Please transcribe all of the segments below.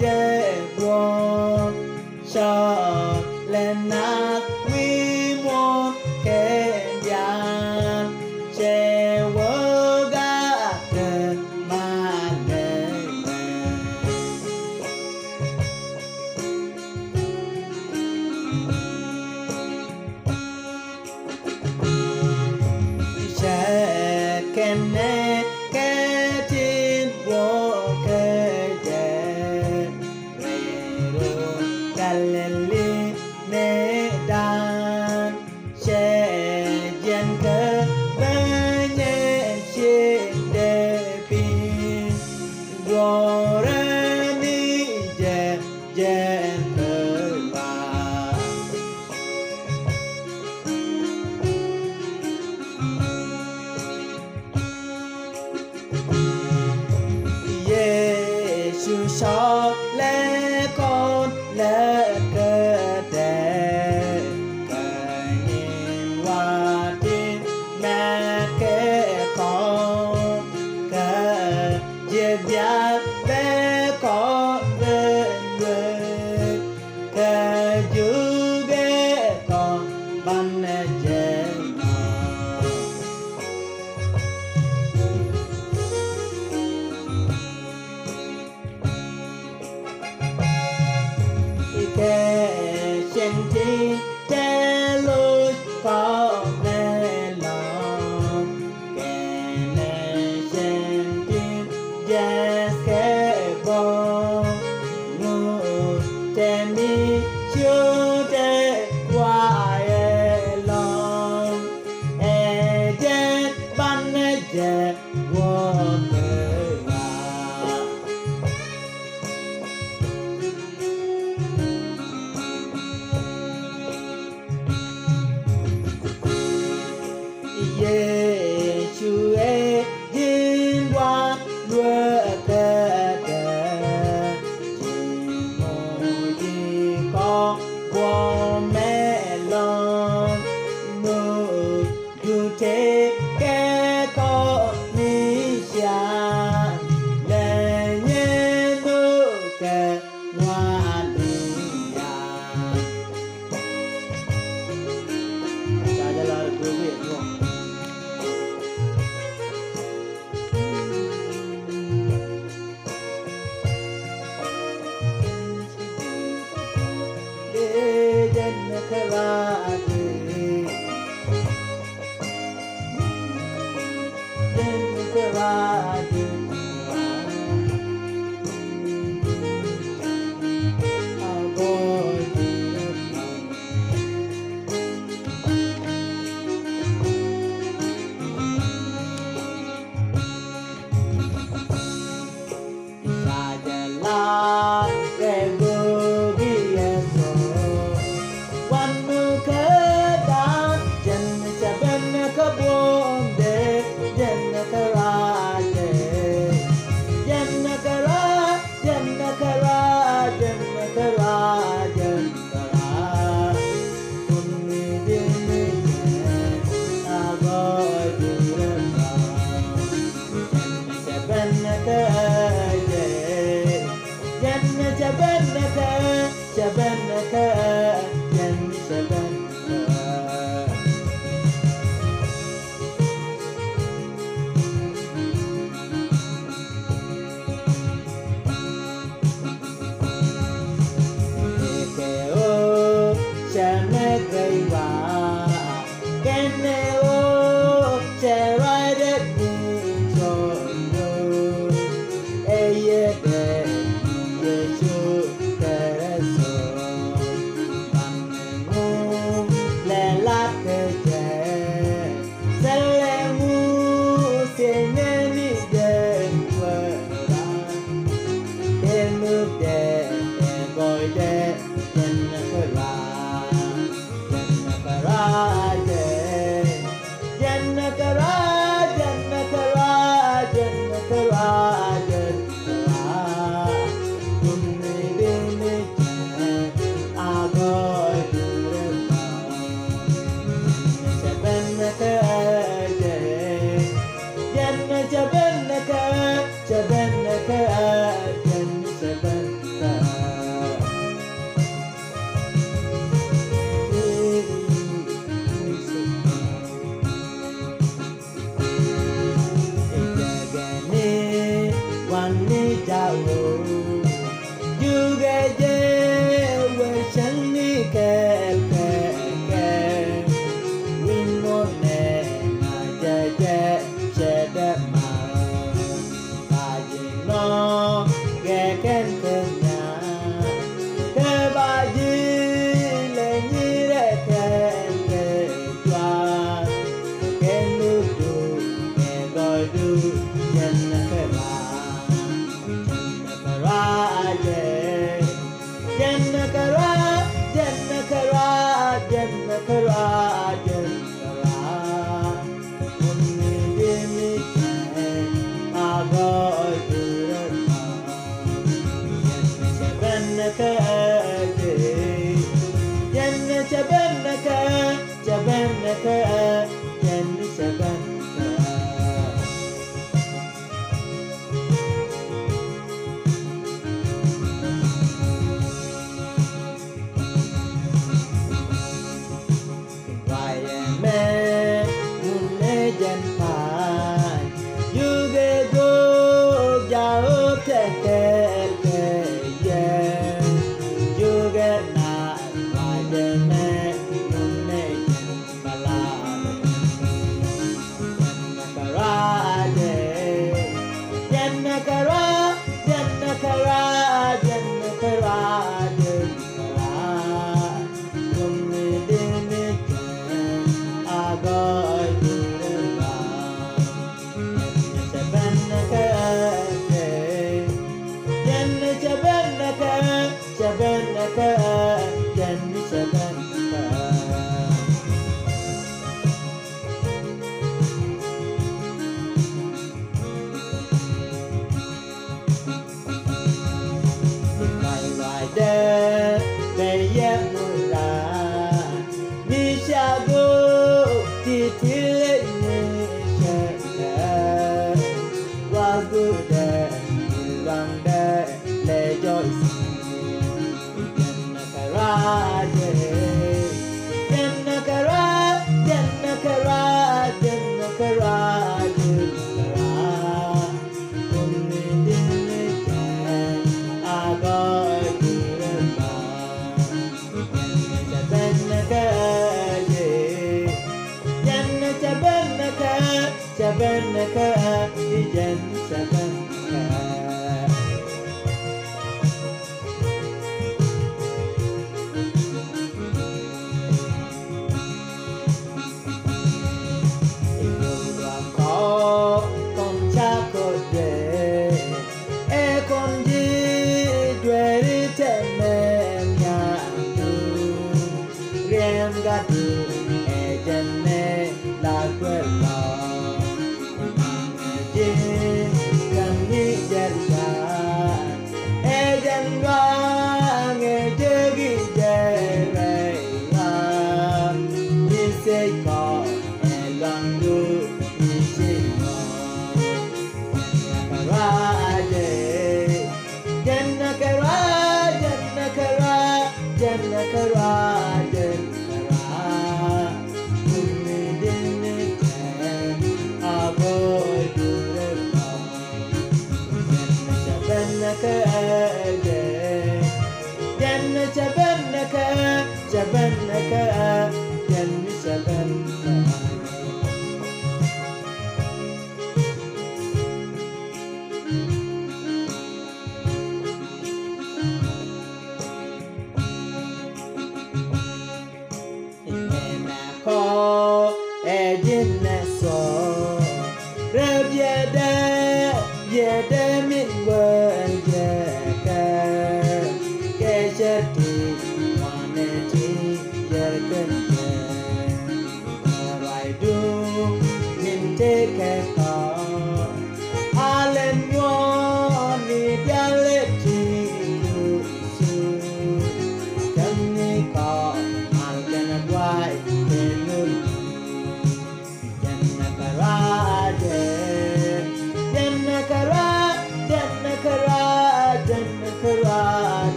để buồn cho lên nát vi muôn kẻ gian che vỡ gã cơn mà lệ che kẻ nè kẻ tin vô kẻ dễ Galilei nè đàn che dân cơ với nhẹ trên đề pin rồi đi dễ dân cơ và Giêsu cho lẽ con lẽ cơ để cả nhìn qua tin mẹ kẻ con cả dễ dàng bé con đến người cả giữ bé con ban dễ kẻ chân thi che lối có nè lòng kẻ nè chân thi yes kẻ ni jao you get je we chan ni ke we no ne na je che da ma ba ji no ke ken nya ke ba ji le ni re ke twa ke nu du ke go du yen na ke ba Jadi, wanita, jadi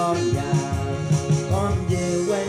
con già con về quê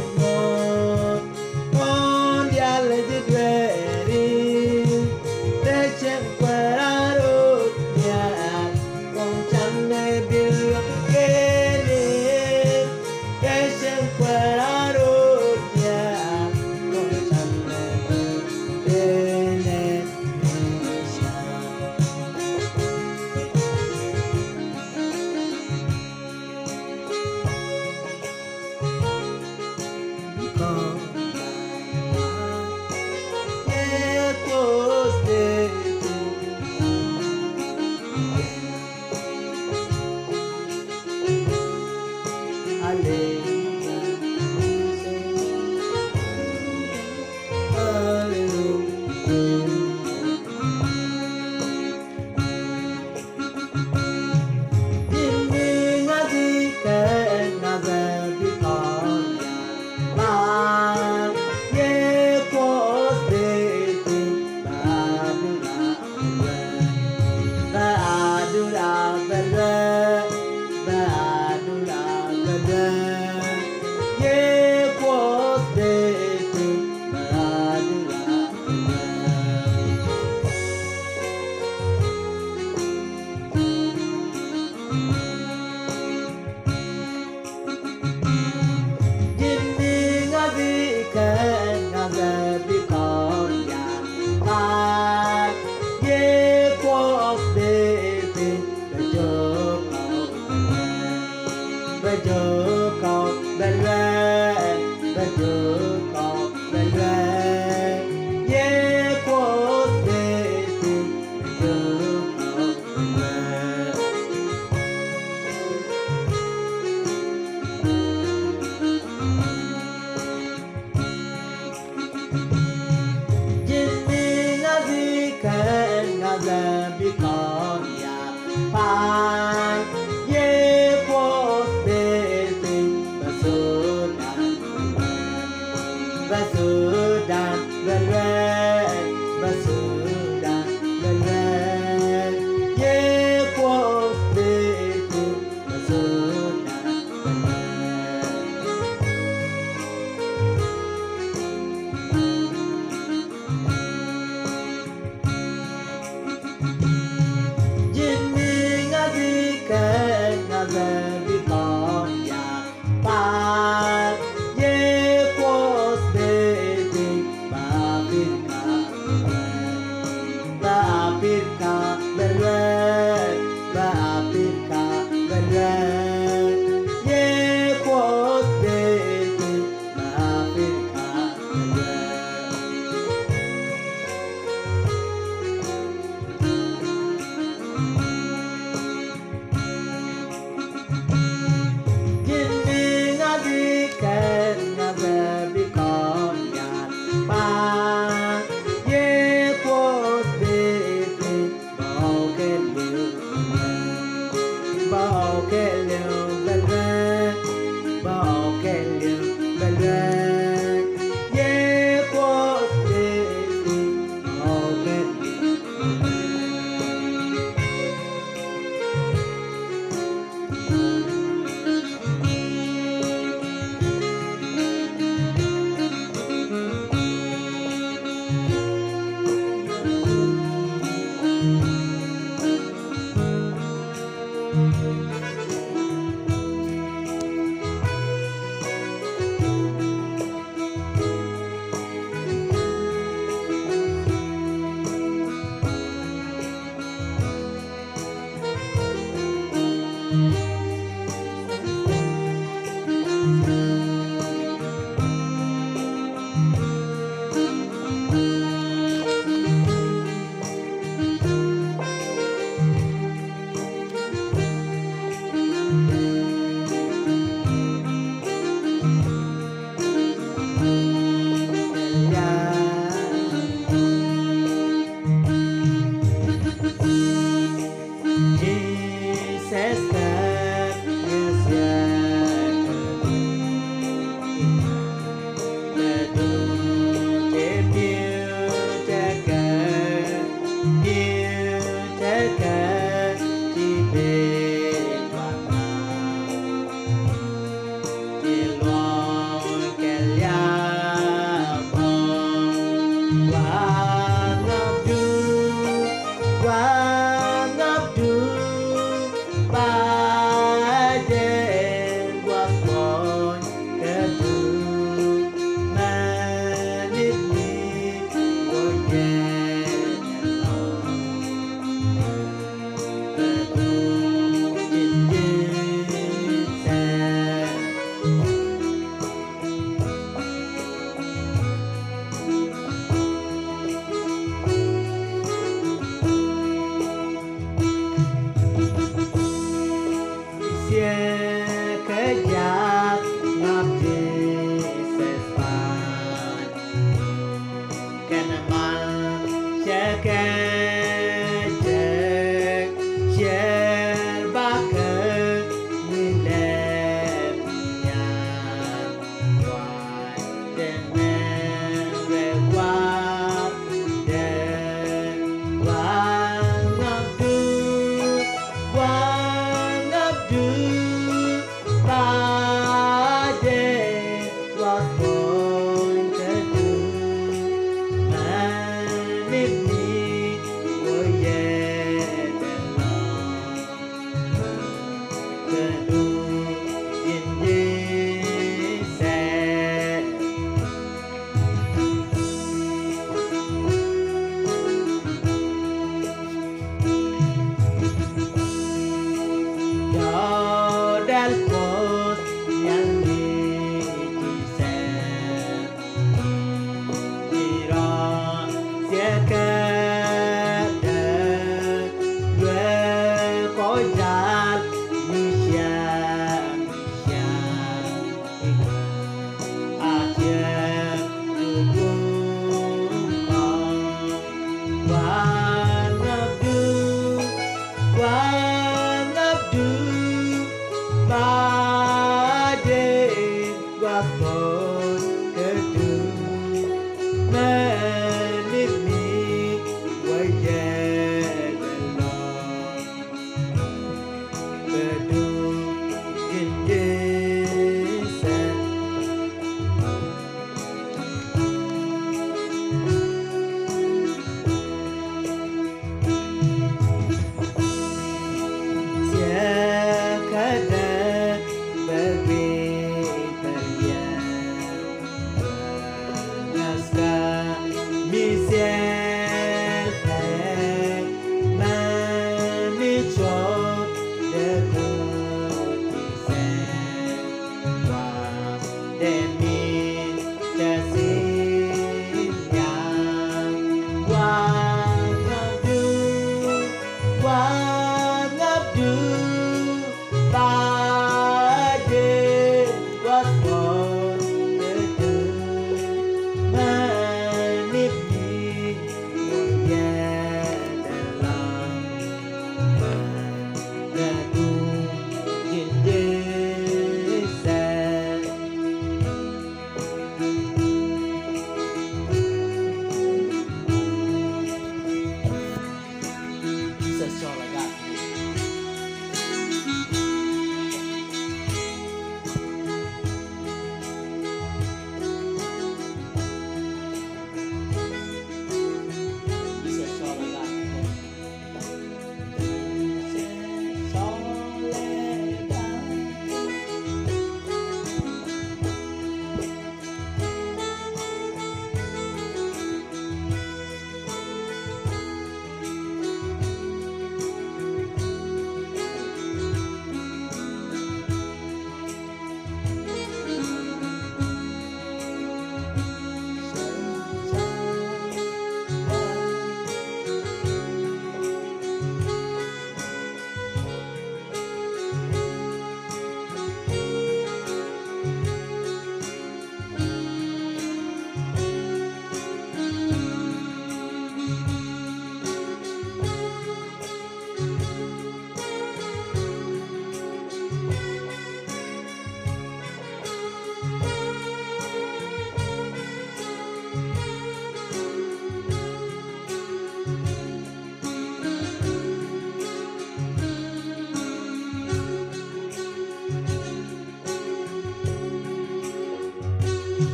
do call the red yeah quote baby do call the red Jimmy Nazi can Nazi because ya pai yeah quote baby Basudan the red Basudan the red yeah quote baby Basudan the red Jimmy ngazi kan ngazi bikon ya pa yeah quote baby ba bin ka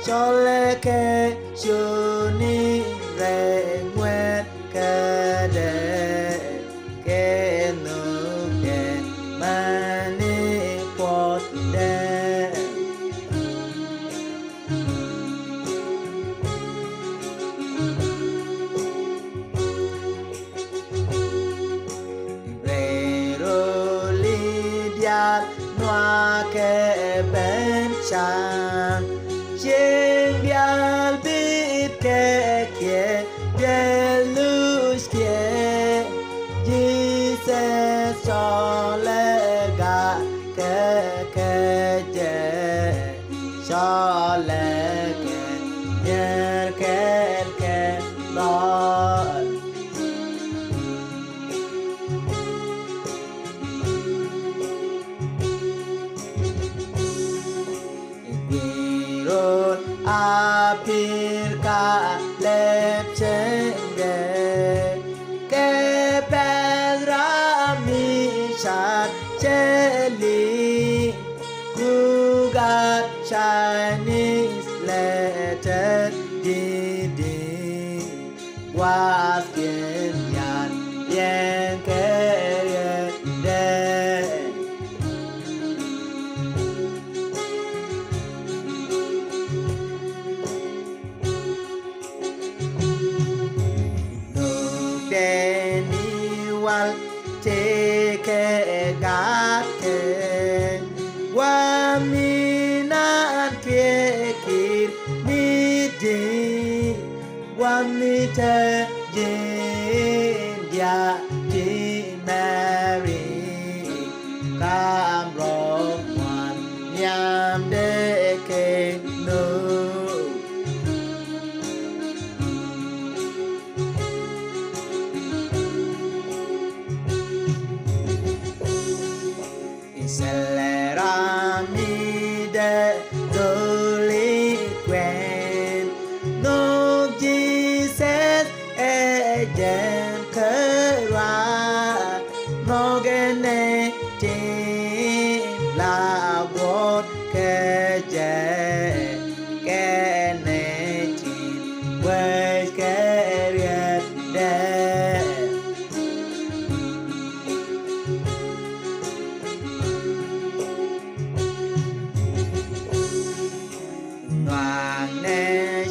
cho lẽ kê chú ni rê nguyệt kê đê kê nụ kê mà ni bọt đê rê rô li điat noa kê bên chan trên bial bít kê kê đê luz kê Jesus cho lẽ gà kê kê chê cho lẽ kê nhờ kê kê lọt Girot apir ka lep chenge ke pedra mi chat cheli kugat Chinese letter di was gen yan yen ke de Deniwal teke gake waminan kekir midi wamite jindia di Mary kamro man nyam deke no Selera mi de doli quen no Jesus e jem kera no gene tin la wot ke je kene tin we ke de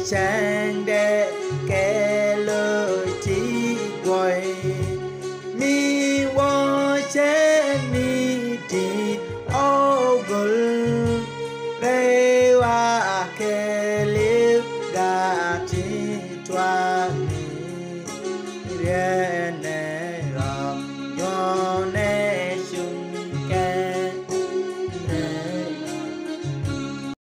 Chang de ke lo chi quay mi wo chen mi ti o gul re wa ke liu ga chi twa mi